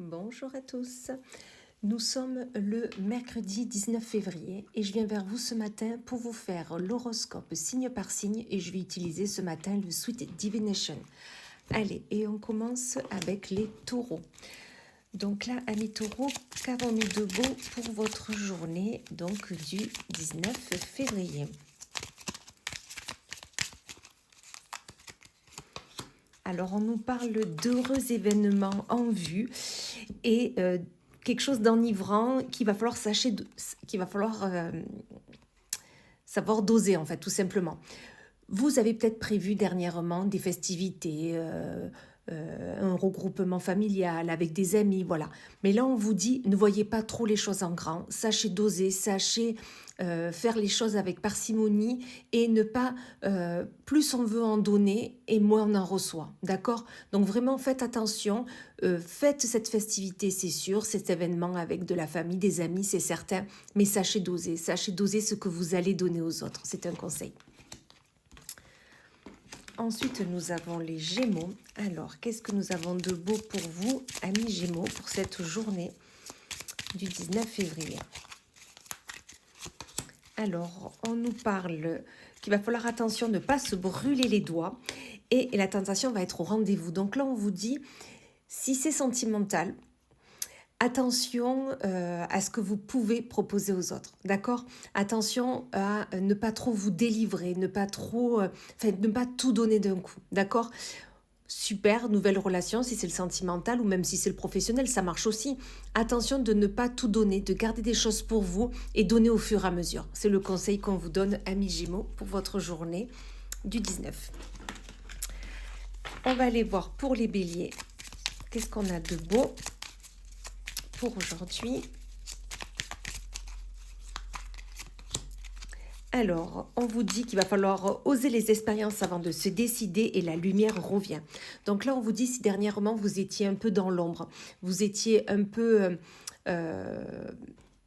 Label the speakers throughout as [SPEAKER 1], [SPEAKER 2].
[SPEAKER 1] Bonjour à tous. Nous sommes le mercredi 19 février et je viens vers vous ce matin pour vous faire l'horoscope signe par signe et je vais utiliser ce matin le Sweet Divination. Allez, et on commence avec les taureaux. Donc là, amis taureaux, qu'avons-nous de beau pour votre journée, donc du 19 février? Alors, on nous parle d'heureux événements en vue et quelque chose d'enivrant qu'il va falloir savoir doser, en fait, tout simplement. Vous avez peut-être prévu dernièrement des festivités, un regroupement familial avec des amis, voilà. Mais là, on vous dit, ne voyez pas trop les choses en grand, sachez doser, sachez faire les choses avec parcimonie et ne pas, plus on veut en donner et moins on en reçoit, d'accord? Donc vraiment, faites attention, faites cette festivité, c'est sûr, cet événement avec de la famille, des amis, c'est certain, mais sachez doser ce que vous allez donner aux autres, c'est un conseil. Ensuite, nous avons les Gémeaux. Alors, qu'est-ce que nous avons de beau pour vous, amis Gémeaux, pour cette journée du 19 février? Alors, on nous parle qu'il va falloir attention, ne pas se brûler les doigts et la tentation va être au rendez-vous. Donc là, on vous dit, si c'est sentimental, attention à ce que vous pouvez proposer aux autres, d'accord? Attention à ne pas trop vous délivrer, ne pas tout donner d'un coup, d'accord? Super, nouvelle relation, si c'est le sentimental ou même si c'est le professionnel, ça marche aussi. Attention de ne pas tout donner, de garder des choses pour vous et donner au fur et à mesure. C'est le conseil qu'on vous donne, amis Gémeaux, pour votre journée du 19. On va aller voir pour les béliers. Qu'est-ce qu'on a de beau pour aujourd'hui? Alors, on vous dit qu'il va falloir oser les expériences avant de se décider et la lumière revient. Donc là, on vous dit si dernièrement vous étiez un peu dans l'ombre, vous étiez un peu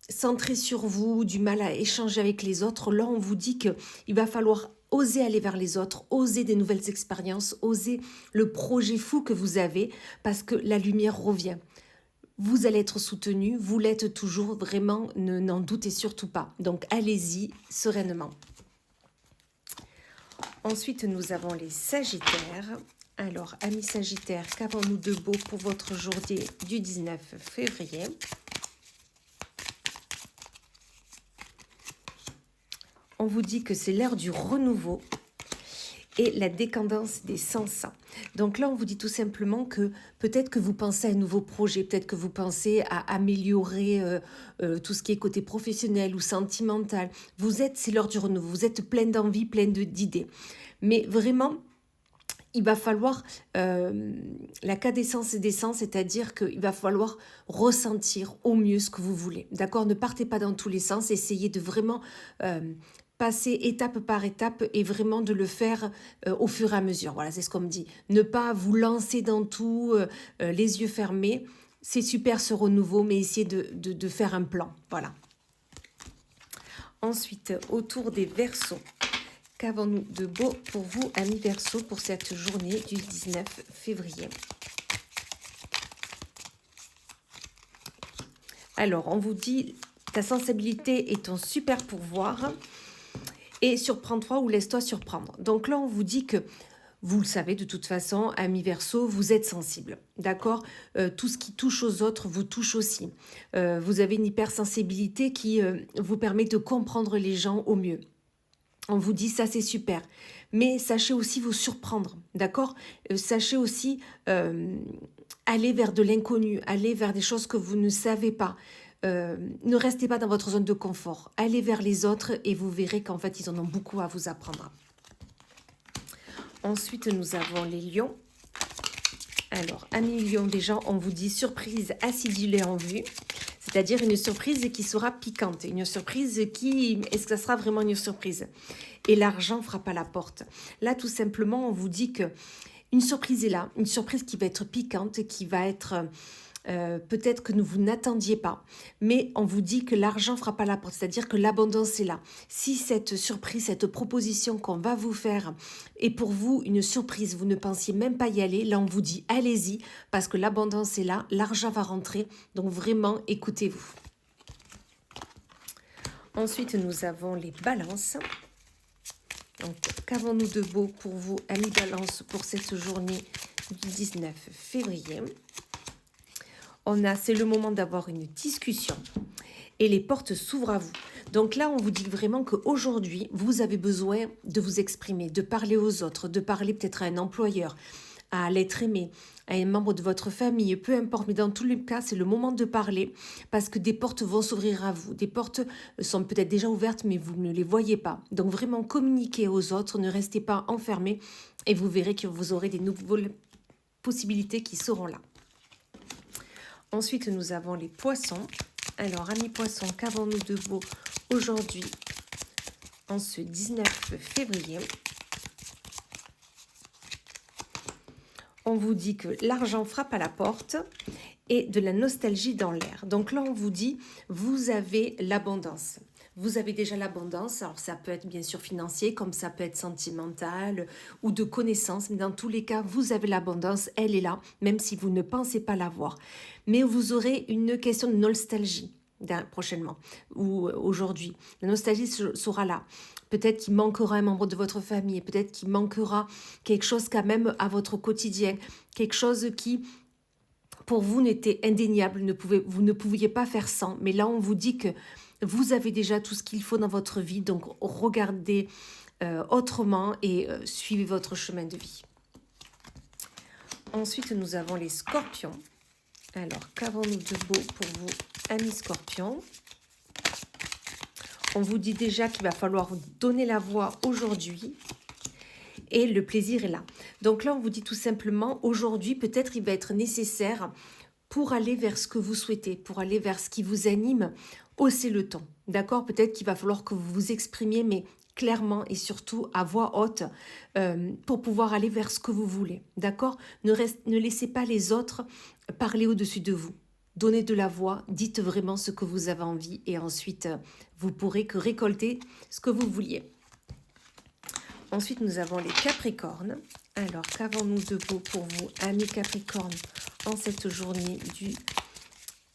[SPEAKER 1] centré sur vous, du mal à échanger avec les autres, là, on vous dit qu'il va falloir oser aller vers les autres, oser des nouvelles expériences, oser le projet fou que vous avez parce que la lumière revient. Vous allez être soutenu, vous l'êtes toujours, vraiment, n'en doutez surtout pas. Donc allez-y sereinement. Ensuite, nous avons les Sagittaires. Alors, amis Sagittaires, qu'avons-nous de beau pour votre journée du 19 février? On vous dit que c'est l'heure du renouveau et la décadence des sens. Donc là, on vous dit tout simplement que peut-être que vous pensez à un nouveau projet, peut-être que vous pensez à améliorer tout ce qui est côté professionnel ou sentimental. C'est l'heure du renouveau, vous êtes plein d'envie, plein d'idées. Mais vraiment, il va falloir la cadence des sens, c'est-à-dire qu'il va falloir ressentir au mieux ce que vous voulez. D'accord? Ne partez pas dans tous les sens, essayez de vraiment passer étape par étape et vraiment de le faire au fur et à mesure. Voilà, c'est ce qu'on me dit. Ne pas vous lancer dans tout, les yeux fermés. C'est super ce renouveau, mais essayez de faire un plan. Voilà. Ensuite, autour des Verseaux. Qu'avons-nous de beau pour vous, amis Verseaux, pour cette journée du 19 février? Alors, on vous dit, ta sensibilité est ton super pouvoir et surprends-toi ou laisse-toi surprendre. Donc là, on vous dit que, vous le savez de toute façon, amis Verseaux, vous êtes sensible, d'accord? Tout ce qui touche aux autres vous touche aussi. Vous avez une hypersensibilité qui vous permet de comprendre les gens au mieux. On vous dit ça c'est super, mais sachez aussi vous surprendre, d'accord? Sachez aussi aller vers de l'inconnu, aller vers des choses que vous ne savez pas. Ne restez pas dans votre zone de confort, allez vers les autres et vous verrez qu'en fait ils en ont beaucoup à vous apprendre. Ensuite nous avons les lions. Alors amis lions, déjà on vous dit surprise acidulée en vue. C'est-à-dire une surprise qui sera piquante, une surprise est-ce que ça sera vraiment une surprise? Et l'argent frappe à la porte. Là, tout simplement, on vous dit que une surprise est là, une surprise qui va être piquante, qui va être peut-être que vous n'attendiez pas, mais on vous dit que l'argent frappe à la porte, c'est-à-dire que l'abondance est là. Si cette surprise, cette proposition qu'on va vous faire est pour vous une surprise, vous ne pensiez même pas y aller, là on vous dit allez-y, parce que l'abondance est là, l'argent va rentrer, donc vraiment écoutez-vous. Ensuite, nous avons les balances. Donc, qu'avons-nous de beau pour vous, amis Balance, pour cette journée du 19 février? C'est le moment d'avoir une discussion et les portes s'ouvrent à vous. Donc là, on vous dit vraiment qu'aujourd'hui, vous avez besoin de vous exprimer, de parler aux autres, de parler peut-être à un employeur, à l'être aimé, à un membre de votre famille, peu importe. Mais dans tous les cas, c'est le moment de parler parce que des portes vont s'ouvrir à vous. Des portes sont peut-être déjà ouvertes, mais vous ne les voyez pas. Donc vraiment, communiquez aux autres, ne restez pas enfermés et vous verrez que vous aurez des nouvelles possibilités qui seront là. Ensuite, nous avons les poissons. Alors, amis poissons, qu'avons-nous de beau aujourd'hui, en ce 19 février? On vous dit que l'argent frappe à la porte et de la nostalgie dans l'air. Donc là, on vous dit, vous avez l'abondance. Vous avez déjà l'abondance, alors ça peut être bien sûr financier, comme ça peut être sentimental ou de connaissances, mais dans tous les cas, vous avez l'abondance, elle est là, même si vous ne pensez pas l'avoir. Mais vous aurez une question de nostalgie prochainement ou aujourd'hui. La nostalgie sera là. Peut-être qu'il manquera un membre de votre famille, peut-être qu'il manquera quelque chose quand même à votre quotidien, quelque chose qui pour vous n'était indéniable, vous ne pouviez pas faire sans. Mais là, on vous dit que vous avez déjà tout ce qu'il faut dans votre vie, donc regardez autrement et suivez votre chemin de vie. Ensuite, nous avons les scorpions. Alors, qu'avons-nous de beau pour vous, amis scorpions? On vous dit déjà qu'il va falloir vous donner la voix aujourd'hui et le plaisir est là. Donc là, on vous dit tout simplement, aujourd'hui, peut-être il va être nécessaire pour aller vers ce que vous souhaitez, pour aller vers ce qui vous anime, hausser le ton. D'accord? Peut-être qu'il va falloir que vous vous exprimiez, mais clairement et surtout à voix haute pour pouvoir aller vers ce que vous voulez. D'accord? Ne laissez pas les autres parler au-dessus de vous. Donnez de la voix, dites vraiment ce que vous avez envie et ensuite vous pourrez que récolter ce que vous vouliez. Ensuite, nous avons les Capricornes. Alors, qu'avons-nous de beau pour vous, amis Capricornes, en cette journée du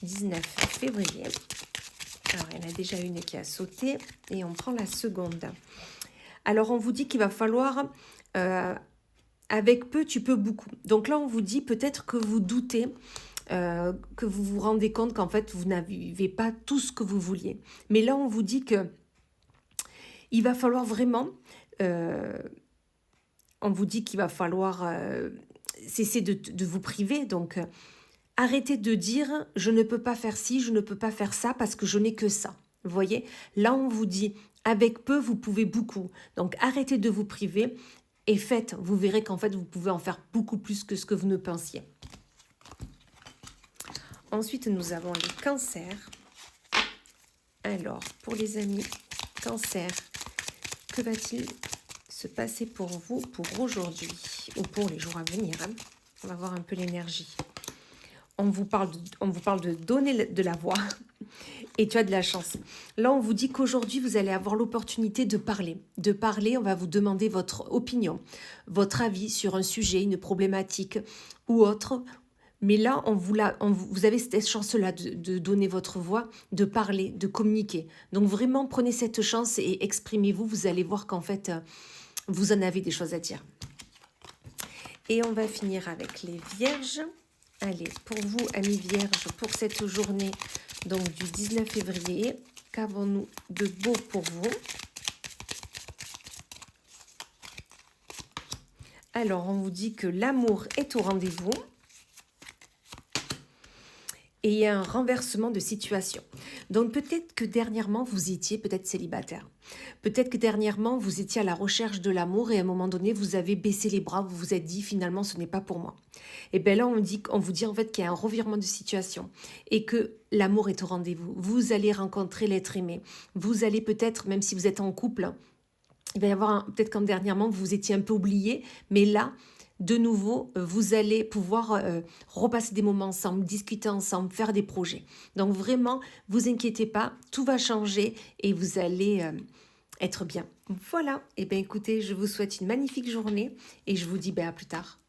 [SPEAKER 1] 19 février? Alors, il y en a déjà une qui a sauté et on prend la seconde. Alors, on vous dit qu'il va falloir, avec peu, tu peux beaucoup. Donc là, on vous dit peut-être que vous doutez, que vous vous rendez compte qu'en fait, vous n'avez pas tout ce que vous vouliez. Mais là, on vous dit que il va falloir vraiment... on vous dit qu'il va falloir cesser de vous priver. Donc, arrêtez de dire « je ne peux pas faire ci, je ne peux pas faire ça parce que je n'ai que ça ». Vous voyez? Là, on vous dit « avec peu, vous pouvez beaucoup ». Donc, arrêtez de vous priver et faites. Vous verrez qu'en fait, vous pouvez en faire beaucoup plus que ce que vous ne pensiez. Ensuite, nous avons les cancers. Alors, pour les amis cancers, que va-t-il se passer pour vous pour aujourd'hui ou pour les jours à venir, hein? On va voir un peu l'énergie. On vous parle de donner de la voix et tu as de la chance. Là, on vous dit qu'aujourd'hui, vous allez avoir l'opportunité de parler. De parler, on va vous demander votre opinion, votre avis sur un sujet, une problématique ou autre. Mais là, vous avez cette chance-là de donner votre voix, de parler, de communiquer. Donc vraiment, prenez cette chance et exprimez-vous. Vous allez voir qu'en fait, vous en avez des choses à dire. Et on va finir avec les vierges. Allez, pour vous, amis vierges, pour cette journée donc du 19 février, qu'avons-nous de beau pour vous? Alors, on vous dit que l'amour est au rendez-vous. Et il y a un renversement de situation. Donc peut-être que dernièrement, vous étiez peut-être célibataire. Peut-être que dernièrement, vous étiez à la recherche de l'amour et à un moment donné, vous avez baissé les bras, vous vous êtes dit finalement, ce n'est pas pour moi. Et bien là, on vous dit en fait qu'il y a un revirement de situation et que l'amour est au rendez-vous. Vous allez rencontrer l'être aimé. Vous allez peut-être, même si vous êtes en couple, il va y avoir peut-être comme dernièrement, vous étiez un peu oublié, mais là, de nouveau, vous allez pouvoir repasser des moments ensemble, discuter ensemble, faire des projets. Donc vraiment, vous inquiétez pas, tout va changer et vous allez être bien. Voilà, et bien écoutez, je vous souhaite une magnifique journée et je vous dis à plus tard.